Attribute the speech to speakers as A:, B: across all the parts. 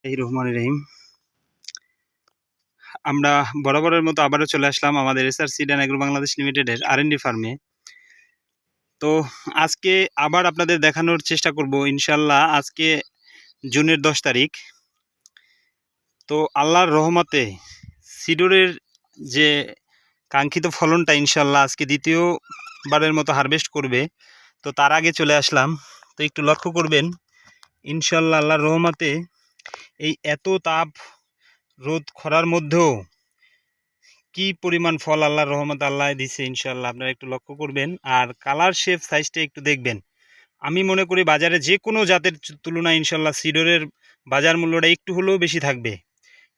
A: রহমান রহিম। আমরা বরাবরের মতো আবারও চলে আসলাম আমাদের SR seed and agro Bangladesh লিমিটেডের R&D ফার্মে। তো আজকে আবার আপনাদের দেখানোর চেষ্টা করব ইনশাল্লাহ। আজকে জুনের 10 তারিখ। তো আল্লাহর রহমতে সিডরের যে কাঙ্ক্ষিত ফলনটা ইনশাল্লাহ আজকে দ্বিতীয়বারের মতো হারভেস্ট করবে। তো তার আগে চলে আসলাম। তো একটু লক্ষ্য করবেন ইনশাল্লাহ আল্লাহর রহমতে এই এত তাপ রোদ খরার মধ্যেও কি পরিমাণ ফল আল্লাহর রহমত আল্লাহ দিছে ইনশাল্লাহ আপনারা একটু লক্ষ্য করবেন। আর কালার শেপ সাইজটা একটু দেখবেন। আমি মনে করি বাজারে যে কোনো জাতের তুলনায় ইনশাল্লাহ সিডরের বাজার মূল্যটা একটু হলেও বেশি থাকবে।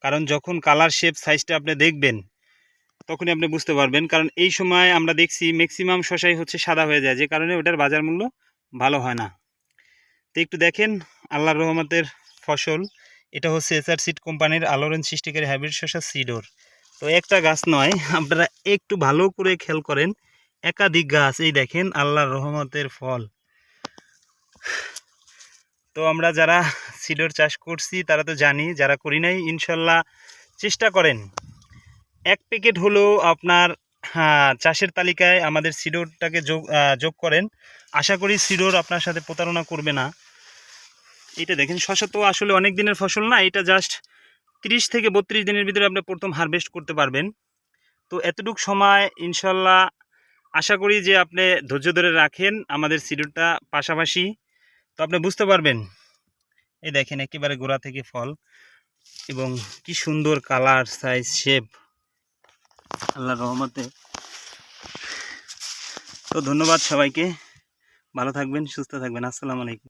A: কারণ যখন কালার শেপ সাইজটা আপনি দেখবেন তখনই আপনি বুঝতে পারবেন। কারণ এই সময় আমরা দেখছি ম্যাক্সিমাম শসাই হচ্ছে সাদা হয়ে যায়, যে কারণে ওটার বাজার মূল্য ভালো হয় না। তো একটু দেখেন আল্লাহর রহমতের ফসল। এটা হচ্ছে এসআর সিড কোম্পানির আলোরেঞ্জ সৃষ্টিকারী হাইব্রিড শসা সিডর। তো একটা গাছ নয়, আপনারা একটু ভালো করে খেয়াল করেন, একাধিক গাছ। এই দেখেন আল্লাহর রহমতের ফল। তো আমরা যারা সিডর চাষ করছি তারা তো জানি, যারা করি নাই ইনশাল্লাহ চেষ্টা করেন এক প্যাকেট হলেও আপনার চাষের তালিকায় আমাদের সিডরটাকে যোগ করেন। আশা করি সিডর আপনার সাথে প্রতারণা করবে না। এটা দেখেন শসা তো আসলে অনেক দিনের ফসল না, এটা জাস্ট 30 থেকে 32 দিনের ভিতরে আপনি প্রথম হারভেস্ট করতে পারবেন। তো এতটুকু সময় ইনশাল্লাহ আশা করি যে আপনি ধৈর্য ধরে রাখেন আমাদের সিডরটা পাশাপাশি, তো আপনি বুঝতে পারবেন। এই দেখেন একেবারে গোড়া থেকে ফল এবং কি সুন্দর কালার সাইজ শেপ আল্লাহর রহমতে। তো ধন্যবাদ সবাইকে, ভালো থাকবেন, সুস্থ থাকবেন। আসসালামু আলাইকুম।